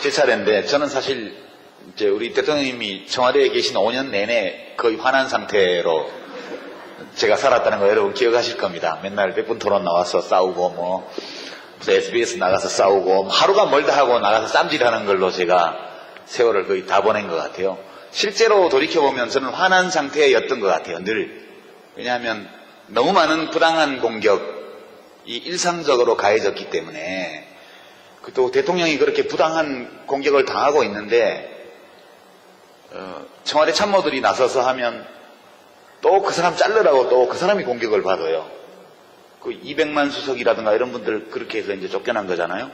제 차례인데, 저는 사실 이제 우리 대통령님이 청와대에 계신 5년 내내 거의 화난 상태로 제가 살았다는 거 여러분 기억하실 겁니다. 맨날 백분 토론 나와서 싸우고 무슨 SBS 나가서 싸우고 하루가 멀다 하고 나가서 쌈질하는 걸로 제가 세월을 거의 다 보낸 것 같아요. 실제로 돌이켜보면 저는 화난 상태였던 것 같아요. 늘. 왜냐하면 너무 많은 부당한 공격이 일상적으로 가해졌기 때문에, 또 대통령이 그렇게 부당한 공격을 당하고 있는데 청와대 참모들이 나서서 하면 또 그 사람 자르라고 또 그 사람이 공격을 받아요. 그 200만 수석이라든가 이런 분들 그렇게 해서 이제 쫓겨난 거잖아요.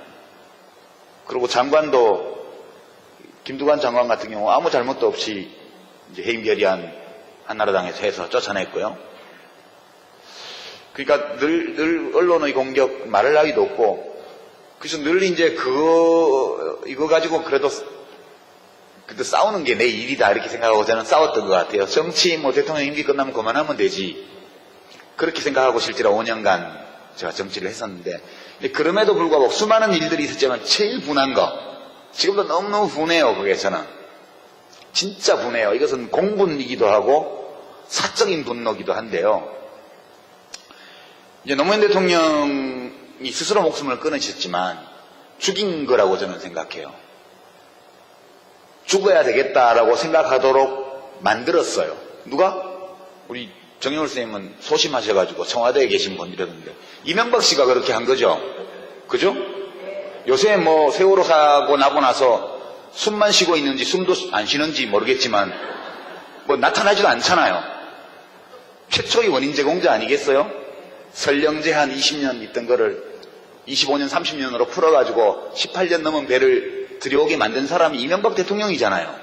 그리고 장관도 김두관 장관 같은 경우 아무 잘못도 없이 이제 해임 결의안 한나라당에서 해서 쫓아냈고요. 그러니까 늘 언론의 공격 말을 나위도 없고, 그래서 늘 이제 이거 가지고 그래도 싸우는 게 내 일이다 이렇게 생각하고 저는 싸웠던 것 같아요. 정치 대통령 임기 끝나면 그만하면 되지, 그렇게 생각하고 실제로 5년간 제가 정치를 했었는데, 그럼에도 불구하고 수많은 일들이 있었지만 제일 분한 거, 지금도 너무너무 분해요. 그게 저는 진짜 분해요. 이것은 공분이기도 하고 사적인 분노기도 한데요. 이제 노무현 대통령이 스스로 목숨을 끊으셨지만 죽인 거라고 저는 생각해요. 죽어야 되겠다라고 생각하도록 만들었어요. 누가? 우리 정영월 선생님은 소심하셔가지고 청와대에 계신 분이라던데, 이명박 씨가 그렇게 한 거죠. 그죠? 요새 세월호 사고 나고 나서 숨만 쉬고 있는지 숨도 안 쉬는지 모르겠지만 나타나지도 않잖아요. 최초의 원인 제공자 아니겠어요? 설령제 한 20년 있던 거를 25년 30년으로 풀어가지고 18년 넘은 배를 들여오게 만든 사람이 이명박 대통령이잖아요.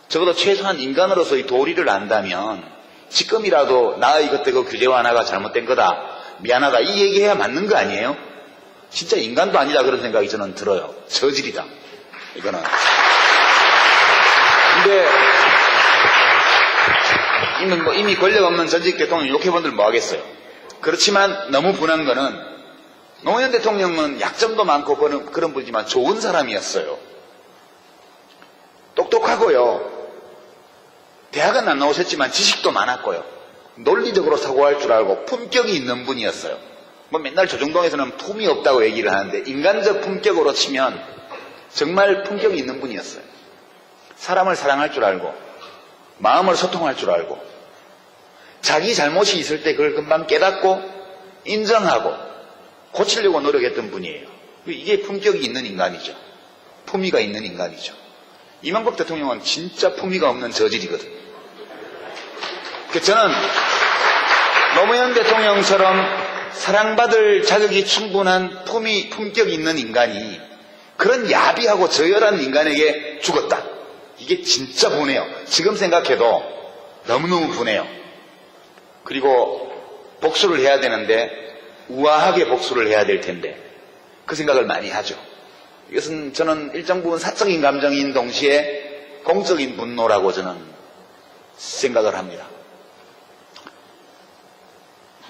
적어도 최소한 인간으로서의 도리를 안다면 지금이라도 나의 그때 그 규제 완화가 잘못된 거다, 미안하다, 이 얘기해야 맞는 거 아니에요? 진짜 인간도 아니다 그런 생각이 저는 들어요. 저질이다 이거는. 근데 이미 권력 없는 전직 대통령 욕해본들 뭐 하겠어요. 그렇지만 너무 분한 거는, 노무현 대통령은 약점도 많고 그런 분이지만 좋은 사람이었어요. 똑똑하고요. 대학은 안 나오셨지만 지식도 많았고요. 논리적으로 사고할 줄 알고 품격이 있는 분이었어요. 맨날 조중동에서는 품이 없다고 얘기를 하는데, 인간적 품격으로 치면 정말 품격이 있는 분이었어요. 사람을 사랑할 줄 알고 마음을 소통할 줄 알고, 자기 잘못이 있을 때 그걸 금방 깨닫고 인정하고 고치려고 노력했던 분이에요. 이게 품격이 있는 인간이죠. 품위가 있는 인간이죠. 이명박 대통령은 진짜 품위가 없는 저질이거든요. 저는 노무현 대통령처럼 사랑받을 자격이 충분한 품격이 있는 인간이 그런 야비하고 저열한 인간에게 죽었다. 이게 진짜 분해요. 지금 생각해도 너무너무 분해요. 그리고 복수를 해야 되는데 우아하게 복수를 해야 될 텐데 그 생각을 많이 하죠. 이것은 저는 일정 부분 사적인 감정인 동시에 공적인 분노라고 저는 생각을 합니다.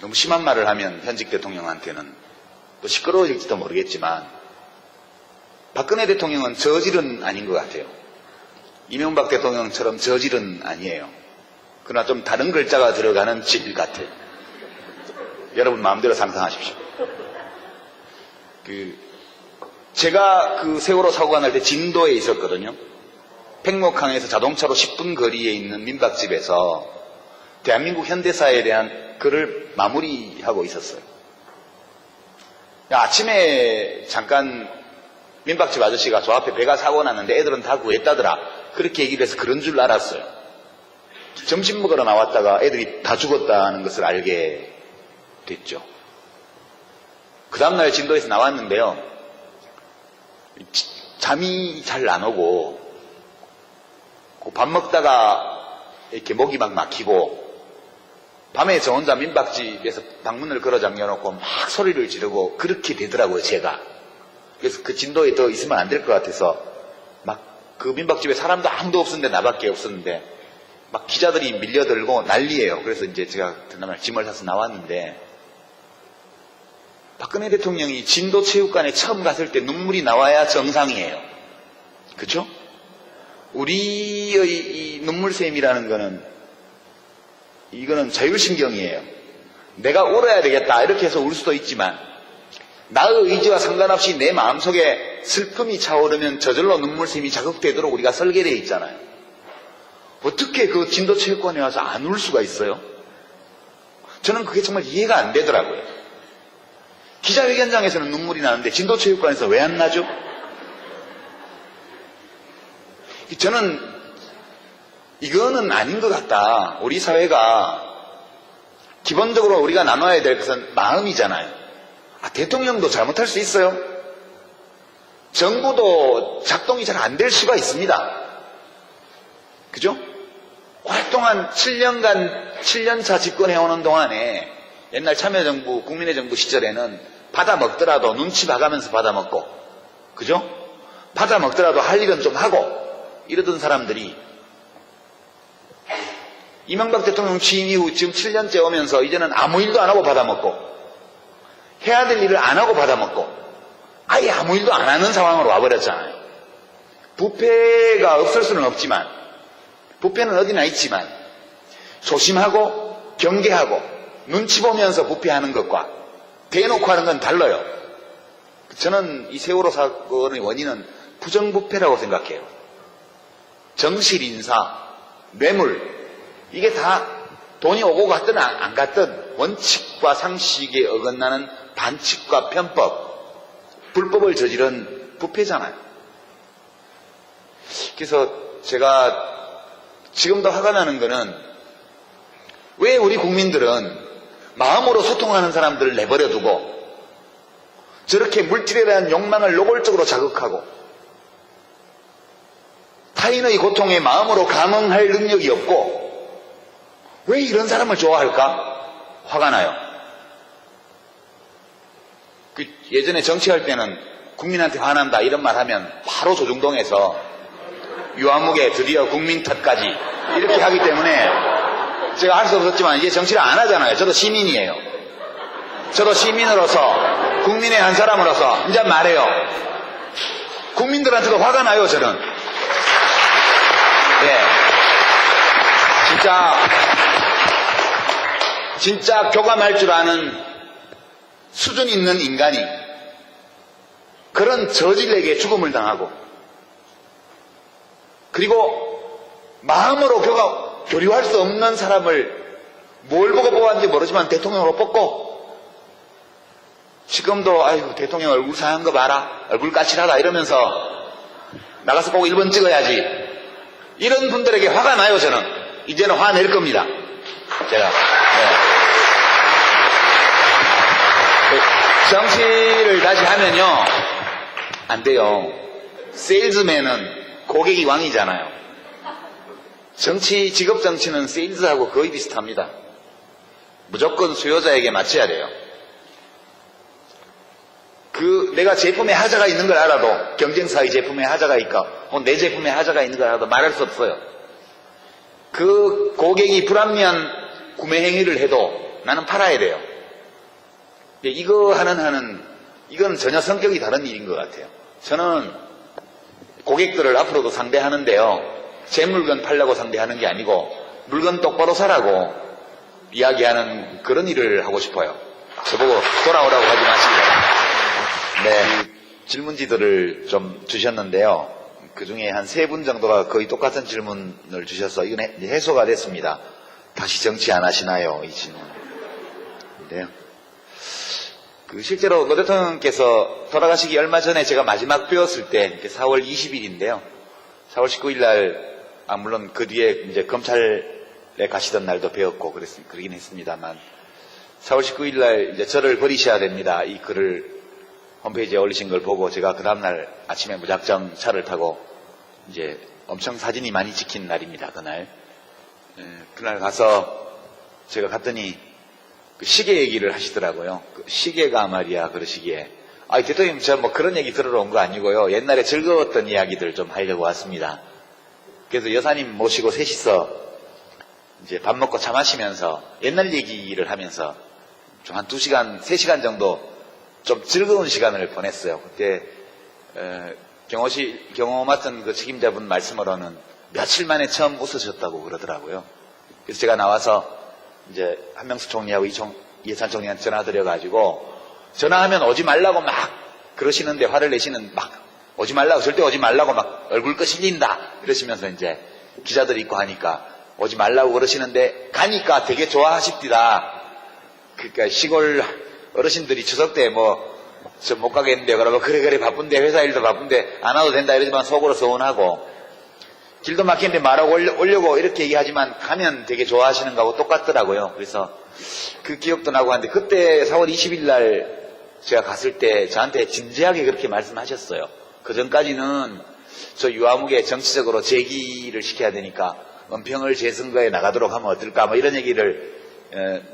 너무 심한 말을 하면 현직 대통령한테는 또 시끄러워질지도 모르겠지만, 박근혜 대통령은 저질은 아닌 것 같아요. 이명박 대통령처럼 저질은 아니에요. 그러나 좀 다른 글자가 들어가는 질 같아요. 여러분 마음대로 상상하십시오. 제가 그 세월호 사고가 날 때 진도에 있었거든요. 팽목항에서 자동차로 10분 거리에 있는 민박집에서 대한민국 현대사에 대한 글을 마무리하고 있었어요. 아침에 잠깐 민박집 아저씨가 저 앞에 배가 사고 났는데 애들은 다 구했다더라, 그렇게 얘기를 해서 그런 줄 알았어요. 점심 먹으러 나왔다가 애들이 다 죽었다는 것을 알게 됐죠. 그 다음날 진도에서 나왔는데요, 잠이 잘 안 오고 밥 먹다가 이렇게 목이 막 막히고, 밤에 저 혼자 민박집에서 방문을 걸어 잠겨놓고 막 소리를 지르고 그렇게 되더라고요, 제가. 그래서 그 진도에 더 있으면 안 될 것 같아서 막 그 민박집에 사람도 아무도 없었는데 나밖에 없었는데 막 기자들이 밀려들고 난리예요. 그래서 이제 제가 그날 짐을 사서 나왔는데, 박근혜 대통령이 진도 체육관에 처음 갔을 때 눈물이 나와야 정상이에요. 그쵸? 우리의 이 눈물샘이라는 거는, 이거는 자율신경이에요. 내가 울어야 되겠다 이렇게 해서 울 수도 있지만, 나의 의지와 상관없이 내 마음속에 슬픔이 차오르면 저절로 눈물샘이 자극되도록 우리가 설계되어 있잖아요. 어떻게 그 진도체육관에 와서 안 울 수가 있어요? 저는 그게 정말 이해가 안 되더라고요. 기자회견장에서는 눈물이 나는데 진도체육관에서 왜 안 나죠? 저는 이거는 아닌 것 같다. 우리 사회가 기본적으로 우리가 나눠야 될 것은 마음이잖아요. 대통령도 잘못할 수 있어요. 정부도 작동이 잘 안 될 수가 있습니다. 그죠? 오랫동안 7년차 집권해오는 동안에 옛날 참여정부, 국민의 정부 시절에는 받아먹더라도 눈치 봐가면서 받아먹고, 그죠? 받아먹더라도 할 일은 좀 하고 이러던 사람들이 이명박 대통령 취임 이후 지금 7년째 오면서 이제는 아무 일도 안 하고 받아먹고, 해야 될 일을 안 하고 받아먹고, 아예 아무 일도 안 하는 상황으로 와버렸잖아요. 부패가 없을 수는 없지만, 부패는 어디나 있지만 조심하고 경계하고 눈치 보면서 부패하는 것과 대놓고 하는 건 달라요. 저는 이 세월호 사건의 원인은 부정부패라고 생각해요. 정실인사, 뇌물, 이게 다 돈이 오고 갔든 안 갔든 원칙과 상식에 어긋나는 반칙과 편법, 불법을 저지른 부패잖아요. 그래서 제가 지금도 화가 나는 거는, 왜 우리 국민들은 마음으로 소통하는 사람들을 내버려 두고 저렇게 물질에 대한 욕망을 노골적으로 자극하고 타인의 고통에 마음으로 감응할 능력이 없고 왜 이런 사람을 좋아할까? 화가 나요. 예전에 정치할 때는 국민한테 화난다 이런 말 하면 바로 조중동에서 유아무개 드디어 국민 탓까지 이렇게 하기 때문에 제가 할 수 없었지만 이제 정치를 안 하잖아요. 저도 시민이에요. 저도 시민으로서, 국민의 한 사람으로서 이제 말해요. 국민들한테도 화가 나요, 저는. 네. 진짜 교감할 줄 아는 수준 있는 인간이 그런 저질에게 죽음을 당하고, 그리고 마음으로 교류할 수 없는 사람을 뭘 보고 뽑았는지 모르지만 대통령으로 뽑고, 지금도 아이고 대통령 얼굴 상한 거 봐라, 얼굴 까칠하다 이러면서 나가서 꼭 1번 찍어야지, 이런 분들에게 화가 나요. 저는 이제는 화낼 겁니다. 제가 정치를 다시 하면요 안 돼요. 세일즈맨은 고객이 왕이잖아요. 직업 정치는 세일즈하고 거의 비슷합니다. 무조건 수요자에게 맞춰야 돼요. 내가 제품에 하자가 있는 걸 알아도, 경쟁사의 제품에 하자가 있고 내 제품에 하자가 있는 걸 알아도 말할 수 없어요. 그 고객이 불합리한 구매 행위를 해도 나는 팔아야 돼요. 이거 이건 전혀 성격이 다른 일인 것 같아요. 저는 고객들을 앞으로도 상대하는데요, 제 물건 팔려고 상대하는 게 아니고 물건 똑바로 사라고 이야기하는 그런 일을 하고 싶어요. 저보고 돌아오라고 하지 마시고. 네, 질문지들을 좀 주셨는데요, 그 중에 한 3분 정도가 거의 똑같은 질문을 주셔서 이건 해소가 됐습니다. 다시 정치 안 하시나요? 이 질문인데요. 실제로 노 대통령께서 돌아가시기 얼마 전에 제가 마지막 뵈었을 때 4월 20일인데요. 4월 19일 날, 물론 그 뒤에 이제 검찰에 가시던 날도 뵈었고 그러긴 했습니다만, 4월 19일 날 이제 저를 버리셔야 됩니다, 이 글을 홈페이지에 올리신 걸 보고 제가 그 다음날 아침에 무작정 차를 타고, 이제 엄청 사진이 많이 찍힌 날입니다, 그날. 그날 가서 제가 갔더니 그 시계 얘기를 하시더라고요. 그 시계가 말이야, 그러시기에, 대통령 저 뭐 그런 얘기 들으러 온 거 아니고요, 옛날에 즐거웠던 이야기들 좀 하려고 왔습니다. 그래서 여사님 모시고 셋이서 이제 밥 먹고 차 마시면서 옛날 얘기를 하면서 좀 한 2시간, 3시간 정도 좀 즐거운 시간을 보냈어요. 그때 경호 맡은 그 책임자분 말씀으로는 며칠 만에 처음 웃으셨다고 그러더라고요. 그래서 제가 나와서 이제 한명숙 총리하고 이해찬 총리한테 전화드려가지고 전화하면 오지 말라고 막 그러시는데 화를 내시는 막 오지 말라고 절대 오지 말라고 막 얼굴 끄실린다 이러시면서 이제 기자들 있고 하니까 오지 말라고 그러시는데 가니까 되게 좋아하십디다. 그러니까 시골 어르신들이 추석 때 저 못 가겠는데 그러면 그래 바쁜데 회사 일도 바쁜데 안 와도 된다 이러지만 속으로 서운하고 길도 막히는데 말하고 오려고 이렇게 얘기하지만 가면 되게 좋아하시는 거하고 똑같더라고요. 그래서 그 기억도 나고 하는데 그때 4월 20일 날 제가 갔을 때 저한테 진지하게 그렇게 말씀하셨어요. 그 전까지는 저 유아무개 정치적으로 제기를 시켜야 되니까 은평을 재선거에 나가도록 하면 어떨까 뭐 이런 얘기를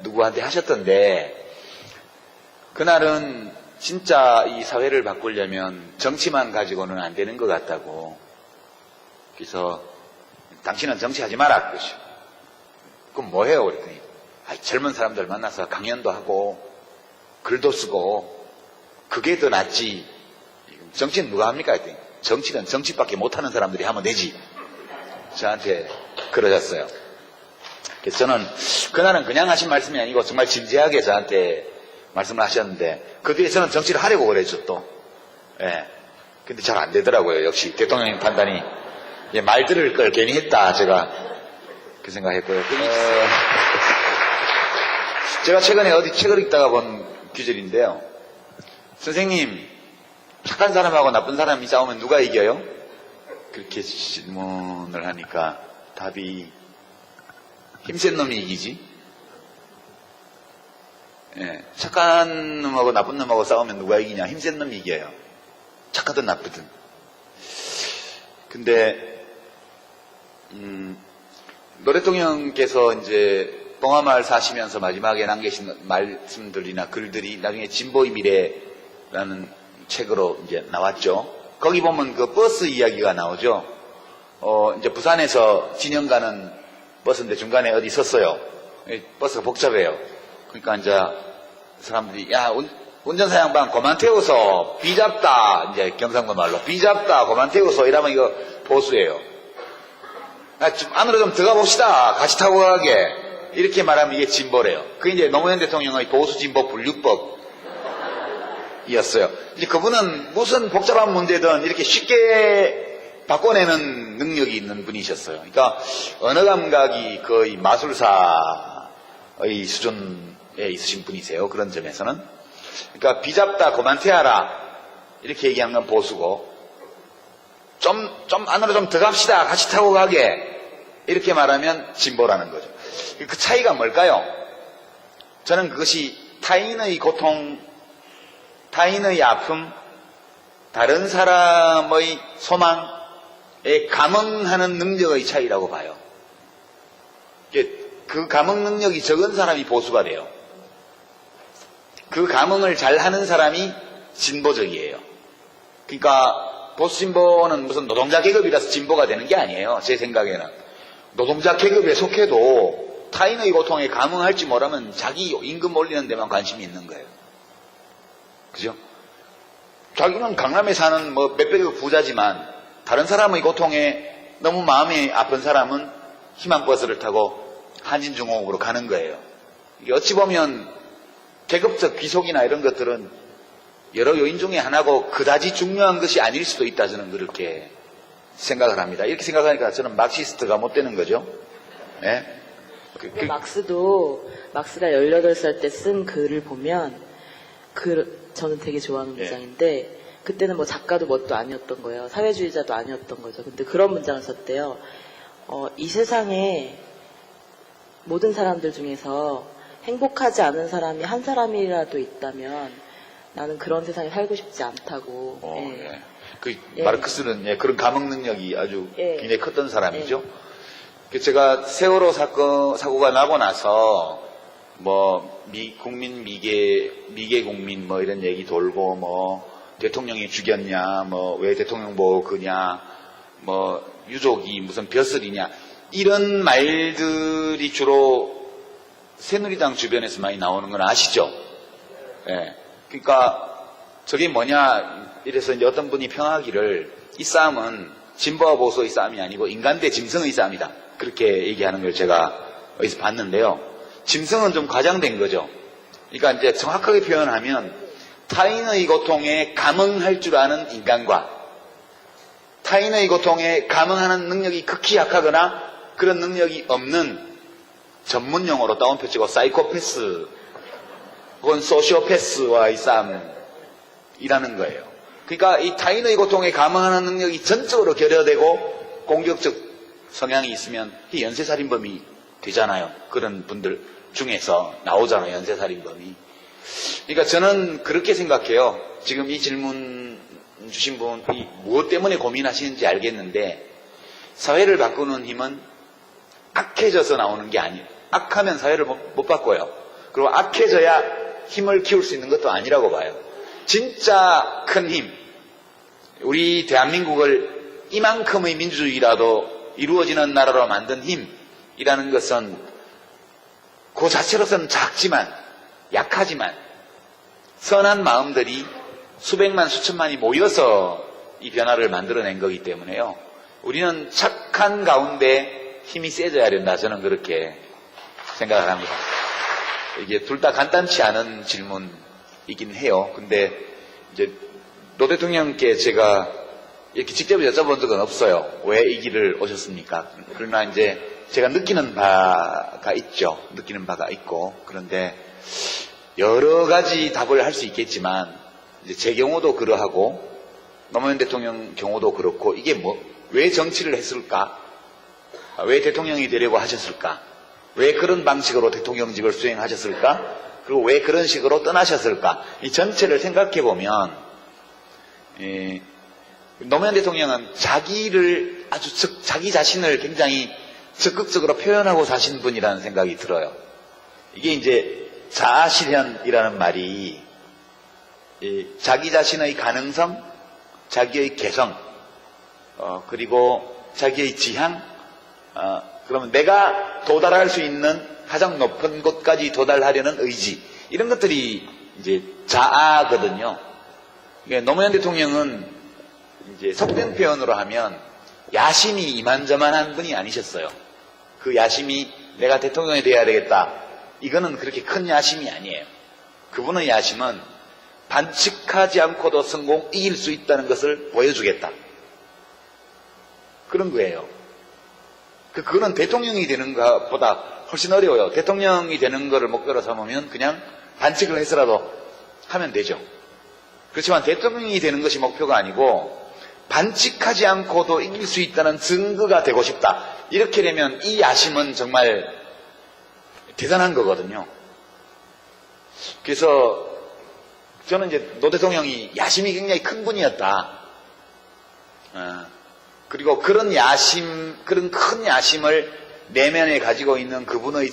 누구한테 하셨던데 그날은 진짜 이 사회를 바꾸려면 정치만 가지고는 안 되는 것 같다고. 그래서 당신은 정치하지 마라 그러죠. 그럼 뭐 해요? 그랬더니 젊은 사람들 만나서 강연도 하고 글도 쓰고 그게 더 낫지. 정치는 누가 합니까? 했더니 정치는 정치밖에 못하는 사람들이 하면 되지. 저한테 그러셨어요. 그래서 저는 그날은 그냥 하신 말씀이 아니고 정말 진지하게 저한테 말씀을 하셨는데 그 뒤에 저는 정치를 하려고 그랬죠 또. 예. 근데 잘 안 되더라고요. 역시 대통령님 판단이 말 들을 걸 괜히 했다 제가 그 생각했고요. 제가 최근에 어디 책을 읽다가 본 규절인데요. 선생님 착한 사람하고 나쁜 사람이 싸우면 누가 이겨요? 그렇게 질문을 하니까 답이 힘센 놈이 이기지. 예, 착한 놈하고 나쁜 놈하고 싸우면 누가 이기냐? 힘센 놈이 이겨요. 착하든 나쁘든. 근데 노 대통령께서 이제 봉화마을 사시면서 마지막에 남기신 말씀들이나 글들이 나중에 진보의 미래라는 책으로 이제 나왔죠. 거기 보면 그 버스 이야기가 나오죠. 이제 부산에서 진영 가는 버스인데 중간에 어디 섰어요. 버스가 복잡해요. 그러니까 이제 사람들이 야 운전사 양반 그만 태워서 비잡다 이제 경상도 말로 비잡다 그만 태워서 이러면 이거 보수예요. 좀 안으로 좀 들어가 봅시다. 같이 타고 가게 이렇게 말하면 이게 진보래요. 그게 이제 노무현 대통령의 보수 진보 분류법이었어요. 이제 그분은 무슨 복잡한 문제든 이렇게 쉽게 바꿔내는 능력이 있는 분이셨어요. 그러니까 언어 감각이 거의 마술사의 수준에 있으신 분이세요. 그런 점에서는. 그러니까 비잡다 그만 태하라 이렇게 얘기하는 건 보수고 좀 안으로 좀 들어갑시다. 같이 타고 가게 이렇게 말하면 진보라는 거죠. 그 차이가 뭘까요? 저는 그것이 타인의 고통, 타인의 아픔, 다른 사람의 소망에 감응하는 능력의 차이라고 봐요. 그 감응 능력이 적은 사람이 보수가 돼요. 그 감응을 잘하는 사람이 진보적이에요. 그러니까 보수 진보는 무슨 노동자 계급이라서 진보가 되는 게 아니에요. 제 생각에는. 노동자 계급에 속해도 타인의 고통에 감응할지 모르면 자기 임금 올리는 데만 관심이 있는 거예요. 그죠? 자기는 강남에 사는 몇백억 부자지만 다른 사람의 고통에 너무 마음이 아픈 사람은 희망버스를 타고 한진중공업으로 가는 거예요. 이게 어찌 보면 계급적 귀속이나 이런 것들은 여러 요인 중에 하나고 그다지 중요한 것이 아닐 수도 있다 저는 그렇게 생각을 합니다. 이렇게 생각하니까 저는 막시스트가 못 되는 거죠. 네? 막스가 18살 때 쓴 글을 보면 저는 되게 좋아하는 문장인데 그때는 뭐 작가도 뭣도 아니었던 거예요. 사회주의자도 아니었던 거죠. 근데 그런 문장을 썼대요. 이 세상에 모든 사람들 중에서 행복하지 않은 사람이 한 사람이라도 있다면 나는 그런 세상에 살고 싶지 않다고. 예. 마르크스는 그런 감흥 능력이 아주 굉장히 컸던 사람이죠. 제가 세월호 사고가 나고 나서 국민 미개 국민 이런 얘기 돌고 대통령이 죽였냐 왜 대통령 보고 그냐 유족이 무슨 벼슬이냐 이런 말들이 주로 새누리당 주변에서 많이 나오는 건 아시죠? 예. 그러니까 저게 뭐냐 이래서 이제 어떤 분이 평하기를 이 싸움은 진보와 보수의 싸움이 아니고 인간 대 짐승의 싸움이다. 그렇게 얘기하는 걸 제가 어디서 봤는데요. 짐승은 좀 과장된 거죠. 그러니까 이제 정확하게 표현하면 타인의 고통에 감응할 줄 아는 인간과 타인의 고통에 감응하는 능력이 극히 약하거나 그런 능력이 없는 전문 용어로 따옴표 치고 사이코패스 혹은 소시오패스와의 싸움이라는 거예요. 그러니까 이 타인의 고통에 감응하는 능력이 전적으로 결여되고 공격적 성향이 있으면 이 연쇄살인범이 되잖아요. 그런 분들 중에서 나오잖아요. 연쇄살인범이. 그러니까 저는 그렇게 생각해요. 지금 이 질문 주신 분이 무엇 때문에 고민하시는지 알겠는데 사회를 바꾸는 힘은 악해져서 나오는 게 아니에요. 악하면 사회를 못 바꿔요. 그리고 악해져야 힘을 키울 수 있는 것도 아니라고 봐요. 진짜 큰 힘, 우리 대한민국을 이만큼의 민주주의라도 이루어지는 나라로 만든 힘이라는 것은 그 자체로서는 작지만 약하지만 선한 마음들이 수백만 수천만이 모여서 이 변화를 만들어낸 거기 때문에요. 우리는 착한 가운데 힘이 세져야 된다. 저는 그렇게 생각을 합니다. 이게 둘 다 간단치 않은 질문이긴 해요. 근데 이제 노 대통령께 제가 이렇게 직접 여쭤본 적은 없어요. 왜 이 길을 오셨습니까? 그러나 이제 제가 느끼는 바가 있죠. 느끼는 바가 있고. 그런데 여러 가지 답을 할 수 있겠지만 이제 제 경우도 그러하고 노무현 대통령 경우도 그렇고 이게 왜 정치를 했을까? 왜 대통령이 되려고 하셨을까? 왜 그런 방식으로 대통령직을 수행하셨을까? 그리고 왜 그런 식으로 떠나셨을까? 이 전체를 생각해 보면 노무현 대통령은 자기 자신을 굉장히 적극적으로 표현하고 사신 분이라는 생각이 들어요. 이게 이제 자아실현이라는 말이 자기 자신의 가능성, 자기의 개성, 그리고 자기의 지향, 그러면 내가 도달할 수 있는 가장 높은 곳까지 도달하려는 의지, 이런 것들이 이제 자아거든요. 그러니까 노무현 대통령은 이제 속된 표현으로 하면 야심이 이만저만한 분이 아니셨어요. 그 야심이 내가 대통령이 돼야 되겠다. 이거는 그렇게 큰 야심이 아니에요. 그분의 야심은 반칙하지 않고도 이길 수 있다는 것을 보여주겠다. 그런 거예요. 그거는 대통령이 되는 것보다 훨씬 어려워요. 대통령이 되는 것을 목표로 삼으면 그냥 반칙을 해서라도 하면 되죠. 그렇지만 대통령이 되는 것이 목표가 아니고 반칙하지 않고도 이길 수 있다는 증거가 되고 싶다. 이렇게 되면 이 야심은 정말 대단한 거거든요. 그래서 저는 이제 노 대통령이 야심이 굉장히 큰 분이었다. 그리고 그런 큰 야심을 내면에 가지고 있는 그분의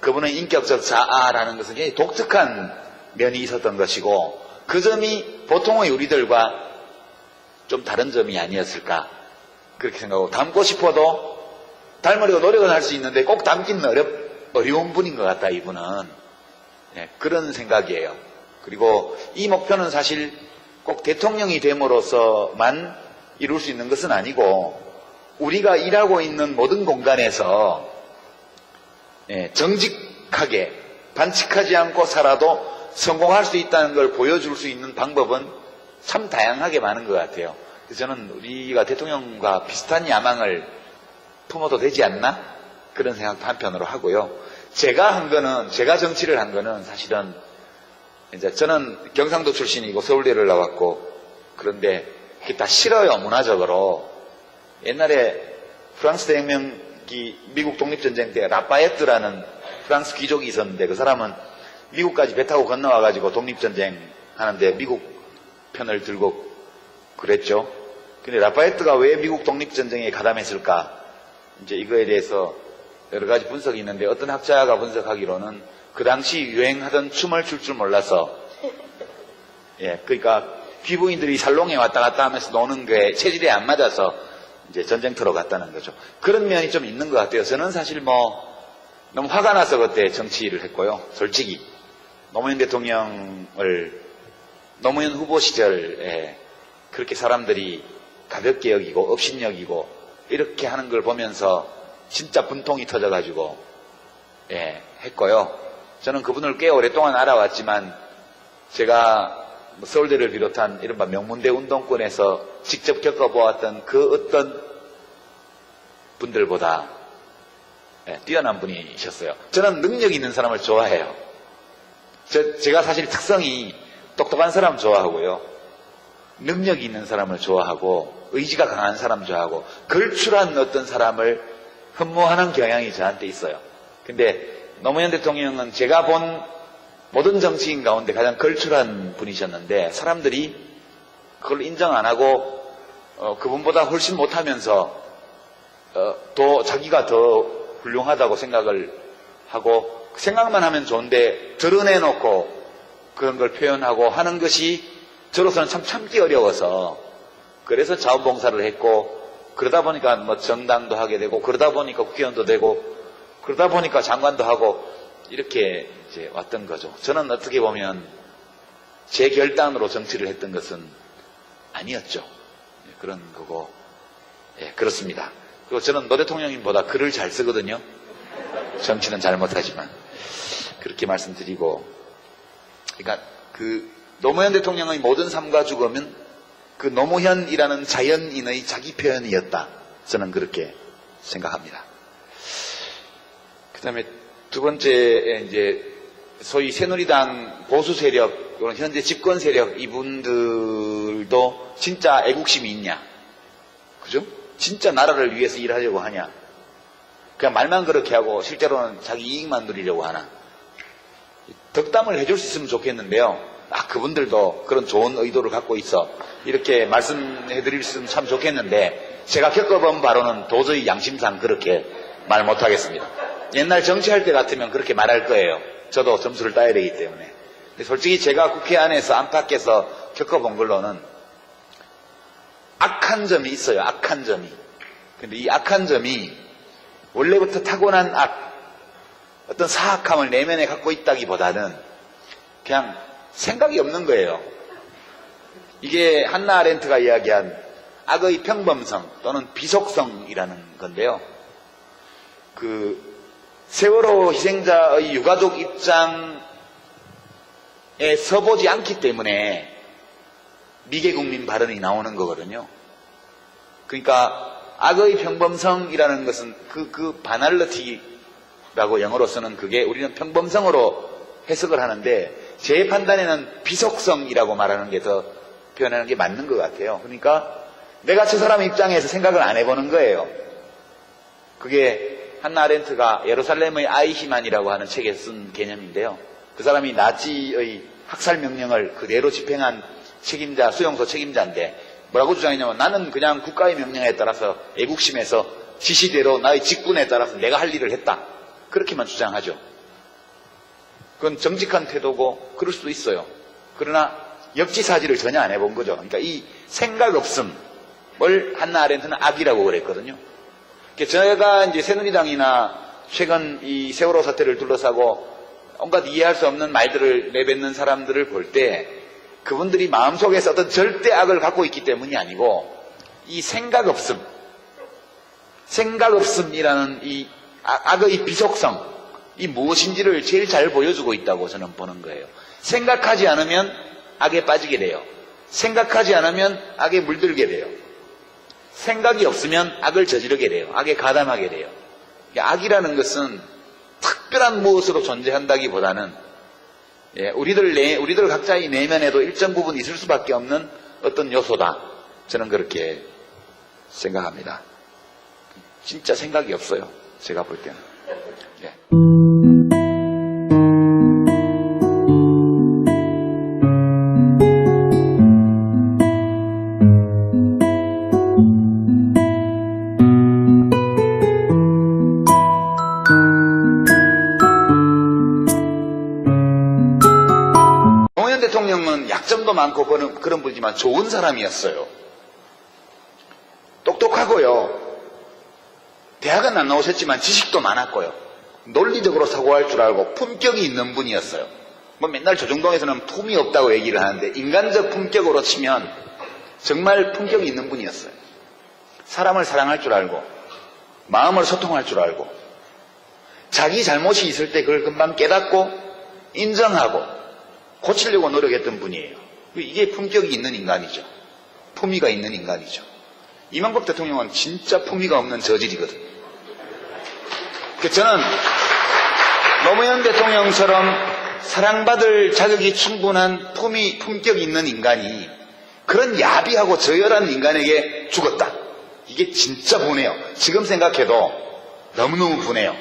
그분의 인격적 자아라는 것은 굉장히 독특한 면이 있었던 것이고, 그 점이 보통의 우리들과 좀 다른 점이 아니었을까, 그렇게 생각하고, 닮고 싶어도 닮으려고 노력은 할 수 있는데 꼭 닮기는 어려운 분인 것 같다, 이분은. 그런 생각이에요. 그리고 이 목표는 사실 꼭 대통령이 됨으로써만 이룰 수 있는 것은 아니고, 우리가 일하고 있는 모든 공간에서 정직하게 반칙하지 않고 살아도 성공할 수 있다는 걸 보여줄 수 있는 방법은 참 다양하게 많은 것 같아요. 그래서 저는 우리가 대통령과 비슷한 야망을 품어도 되지 않나? 그런 생각도 한편으로 하고요. 제가 정치를 한 거는 사실은 이제 저는 경상도 출신이고 서울대를 나왔고, 그런데 그게 다 싫어요, 문화적으로. 옛날에 프랑스 대혁명기 미국 독립전쟁 때 라파에트라는 프랑스 귀족이 있었는데, 그 사람은 미국까지 배 타고 건너와가지고 독립전쟁 하는데 미국 편을 들고 그랬죠. 근데 라파에트가 왜 미국 독립전쟁에 가담했을까? 이제 이거에 대해서 여러 가지 분석이 있는데, 어떤 학자가 분석하기로는 그 당시 유행하던 춤을 출 줄 몰라서, 그러니까 귀부인들이 살롱에 왔다 갔다 하면서 노는 게 체질에 안 맞아서 이제 전쟁터로 갔다는 거죠. 그런 면이 좀 있는 것 같아요. 저는 사실 너무 화가 나서 그때 정치를 했고요. 솔직히 노무현 후보 시절에 그렇게 사람들이 가볍게 여기고 업신여기고 이렇게 하는 걸 보면서 진짜 분통이 터져가지고 했고요. 저는 그분을 꽤 오랫동안 알아왔지만 제가 서울대를 비롯한 이른바 명문대 운동권에서 직접 겪어보았던 그 어떤 분들보다 뛰어난 분이셨어요. 저는 능력 있는 사람을 좋아해요. 제가 사실 특성이 똑똑한 사람 좋아하고요. 능력 있는 사람을 좋아하고 의지가 강한 사람 좋아하고 걸출한 어떤 사람을 흠모하는 경향이 저한테 있어요. 근데 노무현 대통령은 제가 본 모든 정치인 가운데 가장 걸출한 분이셨는데 사람들이 그걸 인정 안 하고 그분보다 훨씬 못하면서 또 자기가 더 훌륭하다고 생각을 하고 생각만 하면 좋은데 드러내놓고 그런 걸 표현하고 하는 것이 저로서는 참 참기 어려워서 그래서 자원봉사를 했고 그러다 보니까 뭐 정당도 하게 되고 그러다 보니까 국회의원도 되고 그러다 보니까 장관도 하고 이렇게 이제 왔던 거죠. 저는 어떻게 보면 제 결단으로 정치를 했던 것은 아니었죠. 그런 거고 그렇습니다. 그리고 저는 노 대통령님보다 글을 잘 쓰거든요. 정치는 잘 못하지만 그렇게 말씀드리고 그러니까 그 노무현 대통령의 모든 삶과 죽음은 그 노무현이라는 자연인의 자기 표현이었다. 저는 그렇게 생각합니다. 그 다음에 두 번째 이제 소위 새누리당 보수 세력, 현재 집권 세력 이분들도 진짜 애국심이 있냐? 그죠? 진짜 나라를 위해서 일하려고 하냐? 그냥 말만 그렇게 하고 실제로는 자기 이익만 누리려고 하나? 덕담을 해줄 수 있으면 좋겠는데요. 그분들도 그런 좋은 의도를 갖고 있어. 이렇게 말씀해드릴 수 있으면 참 좋겠는데 제가 겪어본 바로는 도저히 양심상 그렇게 말 못하겠습니다. 옛날 정치할 때 같으면 그렇게 말할 거예요. 저도 점수를 따야 되기 때문에. 근데 솔직히 제가 국회 안에서 안팎에서 겪어본 걸로는 악한 점이 있어요. 악한 점이. 근데 이 악한 점이 원래부터 타고난 어떤 사악함을 내면에 갖고 있다기보다는 그냥 생각이 없는 거예요. 이게 한나 아렌트가 이야기한 악의 평범성 또는 비속성이라는 건데요. 그 세월호 희생자의 유가족 입장에 서보지 않기 때문에 미개국민 발언이 나오는 거거든요. 그러니까 악의 평범성이라는 것은 그 바날러티라고 영어로 쓰는 그게 우리는 평범성으로 해석을 하는데 제 판단에는 비속성이라고 말하는 게 더 표현하는 게 맞는 것 같아요. 그러니까 내가 저 사람 입장에서 생각을 안 해보는 거예요. 그게 한나 아렌트가 예루살렘의 아이히만이라고 하는 책에 쓴 개념인데요. 그 사람이 나치의 학살 명령을 그대로 집행한 책임자, 수용소 책임자인데 뭐라고 주장했냐면 나는 그냥 국가의 명령에 따라서 애국심에서 지시대로 나의 직분에 따라서 내가 할 일을 했다. 그렇게만 주장하죠. 그건 정직한 태도고 그럴 수도 있어요. 그러나 역지사지를 전혀 안 해본 거죠. 그러니까 이 생각 없음을 한나 아렌트는 악이라고 그랬거든요. 제가 이제 새누리당이나 최근 이 세월호 사태를 둘러싸고 온갖 이해할 수 없는 말들을 내뱉는 사람들을 볼 때 그분들이 마음속에서 어떤 절대 악을 갖고 있기 때문이 아니고 이 생각 없음이라는 이 악의 비속성, 이 무엇인지를 제일 잘 보여주고 있다고 저는 보는 거예요. 생각하지 않으면 악에 빠지게 돼요. 생각하지 않으면 악에 물들게 돼요. 생각이 없으면 악을 저지르게 돼요. 악에 가담하게 돼요. 악이라는 것은 특별한 무엇으로 존재한다기보다는 우리들 각자의 내면에도 일정 부분 있을 수밖에 없는 어떤 요소다. 저는 그렇게 생각합니다. 진짜 생각이 없어요. 제가 볼 때는. 예. 약점도 많고 그런 분이지만 좋은 사람이었어요. 똑똑하고요. 대학은 안 나오셨지만 지식도 많았고요. 논리적으로 사고할 줄 알고 품격이 있는 분이었어요. 뭐 맨날 조중동에서는 품이 없다고 얘기를 하는데 인간적 품격으로 치면 정말 품격이 있는 분이었어요. 사람을 사랑할 줄 알고 마음을 소통할 줄 알고 자기 잘못이 있을 때 그걸 금방 깨닫고 인정하고 고치려고 노력했던 분이에요. 이게 품격이 있는 인간이죠. 품위가 있는 인간이죠. 이명박 대통령은 진짜 품위가 없는 저질이거든요. 저는 노무현 대통령처럼 사랑받을 자격이 충분한 품격이 있는 인간이 그런 야비하고 저열한 인간에게 죽었다. 이게 진짜 분해요. 지금 생각해도 너무너무 분해요.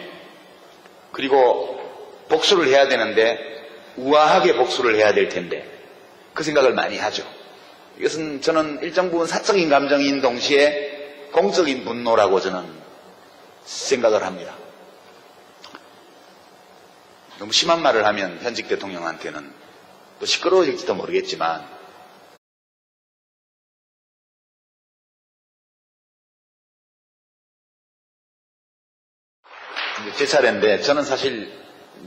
그리고 복수를 해야 되는데 우아하게 복수를 해야 될 텐데 그 생각을 많이 하죠. 이것은 저는 일정 부분 사적인 감정인 동시에 공적인 분노라고 저는 생각을 합니다. 너무 심한 말을 하면 현직 대통령한테는 또 시끄러워질지도 모르겠지만 이제 제 차례인데 저는 사실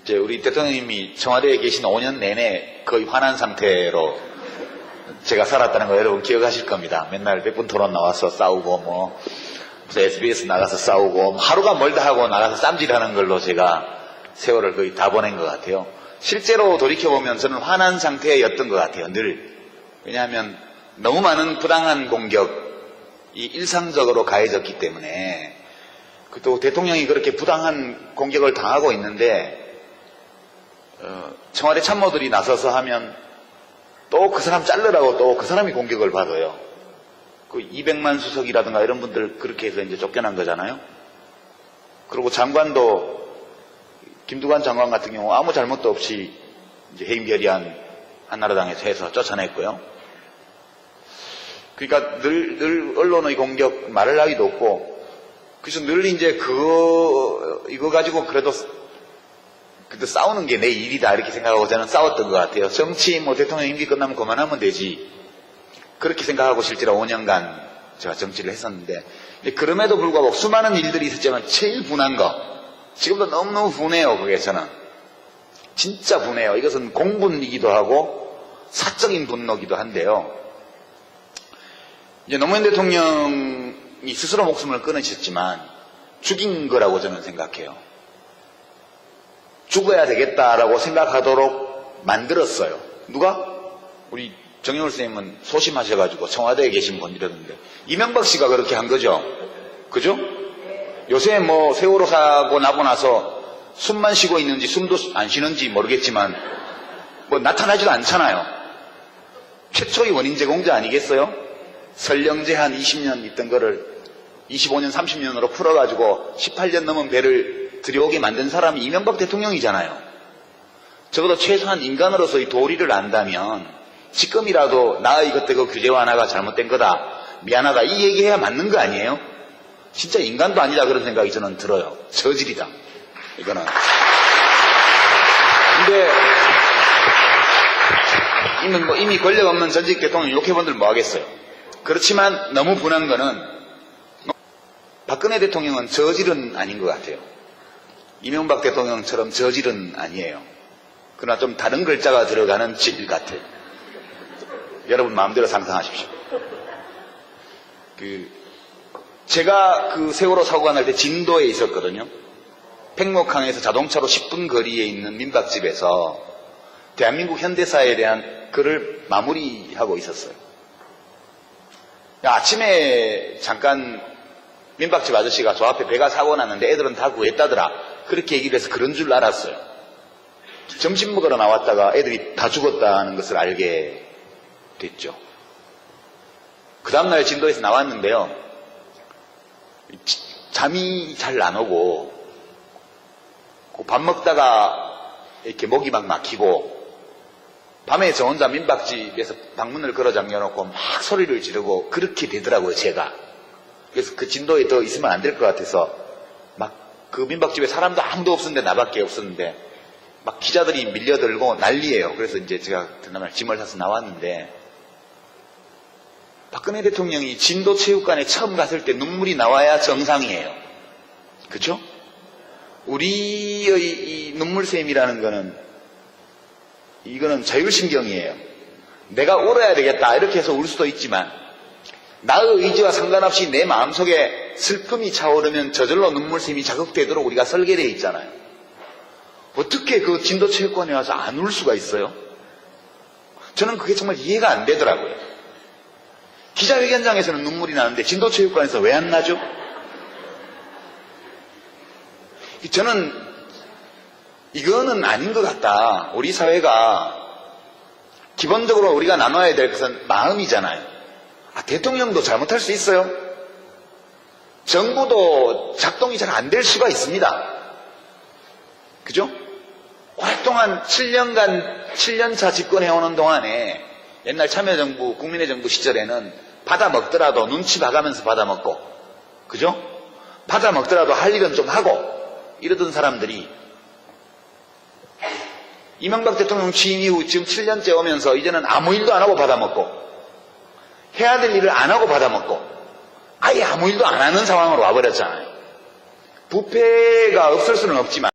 이제 우리 대통령님이 청와대에 계신 5년 내내 거의 화난 상태로 제가 살았다는 거 여러분 기억하실 겁니다. 맨날 100분 토론 나와서 싸우고 무슨 SBS 나가서 싸우고 하루가 멀다 하고 나가서 쌈질하는 걸로 제가 세월을 거의 다 보낸 것 같아요. 실제로 돌이켜보면 저는 화난 상태였던 것 같아요. 늘. 왜냐하면 너무 많은 부당한 공격이 일상적으로 가해졌기 때문에 또 대통령이 그렇게 부당한 공격을 당하고 있는데 청와대 참모들이 나서서 하면 또 그 사람 자르라고 또 그 사람이 공격을 받아요. 그 200만 수석이라든가 이런 분들 그렇게 해서 이제 쫓겨난 거잖아요. 그리고 장관도 김두관 장관 같은 경우 아무 잘못도 없이 이제 해임 결의안 한나라당에서 해서 쫓아냈고요. 그러니까 늘 언론의 공격 말을 하기도 없고 그래서 늘 이제 이거 가지고 그래도 싸우는 게 내 일이다 이렇게 생각하고 저는 싸웠던 것 같아요. 정치 대통령 임기 끝나면 그만하면 되지 그렇게 생각하고 실제로 5년간 제가 정치를 했었는데 그럼에도 불구하고 수많은 일들이 있었지만 제일 분한 거 지금도 너무너무 분해요. 그게 저는 진짜 분해요. 이것은 공분이기도 하고 사적인 분노기도 한데요. 이제 노무현 대통령이 스스로 목숨을 끊으셨지만 죽인 거라고 저는 생각해요. 죽어야 되겠다라고 생각하도록 만들었어요. 누가? 우리 정영월 선생님은 소심하셔가지고 청와대에 계신 분이라는데 이명박 씨가 그렇게 한 거죠. 그죠? 요새 세월호 사고 나고 나서 숨만 쉬고 있는지 숨도 안 쉬는지 모르겠지만 나타나지도 않잖아요. 최초의 원인 제공자 아니겠어요? 설령제 한 20년 있던 거를 25년 30년으로 풀어가지고 18년 넘은 배를 들여오게 만든 사람이 이명박 대통령이잖아요. 적어도 최소한 인간으로서의 도리를 안다면 지금이라도 나의 그때 그 규제 완화가 잘못된 거다 미안하다 이 얘기해야 맞는 거 아니에요? 진짜 인간도 아니다 그런 생각이 저는 들어요. 저질이다 이거는. 근데 이미 권력 없는 전직 대통령 욕해본들 뭐 하겠어요. 그렇지만 너무 분한 거는 박근혜 대통령은 저질은 아닌 것 같아요. 이명박 대통령처럼 저질은 아니에요. 그러나 좀 다른 글자가 들어가는 질 같아요. 여러분 마음대로 상상하십시오. 제가 그 세월호 사고가 날 때 진도에 있었거든요. 팽목항에서 자동차로 10분 거리에 있는 민박집에서 대한민국 현대사에 대한 글을 마무리하고 있었어요. 아침에 잠깐 민박집 아저씨가 저 앞에 배가 사고 났는데 애들은 다 구했다더라 그렇게 얘기를 해서 그런 줄 알았어요. 점심 먹으러 나왔다가 애들이 다 죽었다는 것을 알게 됐죠. 그 다음날 진도에서 나왔는데요. 잠이 잘 안 오고 밥 먹다가 이렇게 목이 막 막히고 밤에 저 혼자 민박집에서 방문을 걸어 잠겨놓고 막 소리를 지르고 그렇게 되더라고요. 제가. 그래서 그 진도에 더 있으면 안 될 것 같아서 막 그 민박집에 사람도 아무도 없었는데 나밖에 없었는데 막 기자들이 밀려들고 난리예요. 그래서 이제 제가 그날 짐을 사서 나왔는데 박근혜 대통령이 진도 체육관에 처음 갔을 때 눈물이 나와야 정상이에요. 그렇죠? 우리의 이 눈물샘이라는 거는 이거는 자율신경이에요. 내가 울어야 되겠다 이렇게 해서 울 수도 있지만 나의 의지와 상관없이 내 마음속에 슬픔이 차오르면 저절로 눈물샘이 자극되도록 우리가 설계되어 있잖아요. 어떻게 그 진도체육관에 와서 안 울 수가 있어요? 저는 그게 정말 이해가 안 되더라고요. 기자회견장에서는 눈물이 나는데 진도체육관에서 왜 안 나죠? 저는 이거는 아닌 것 같다. 우리 사회가 기본적으로 우리가 나눠야 될 것은 마음이잖아요. 대통령도 잘못할 수 있어요. 정부도 작동이 잘 안 될 수가 있습니다. 그죠? 오랫동안 7년차 집권해오는 동안에 옛날 참여정부, 국민의 정부 시절에는 받아먹더라도 눈치 봐가면서 받아먹고, 그죠? 받아먹더라도 할 일은 좀 하고 이러던 사람들이 이명박 대통령 취임 이후 지금 7년째 오면서 이제는 아무 일도 안 하고 받아먹고 해야 될 일을 안 하고 받아먹고 아예 아무 일도 안 하는 상황으로 와버렸잖아요. 부패가 없을 수는 없지만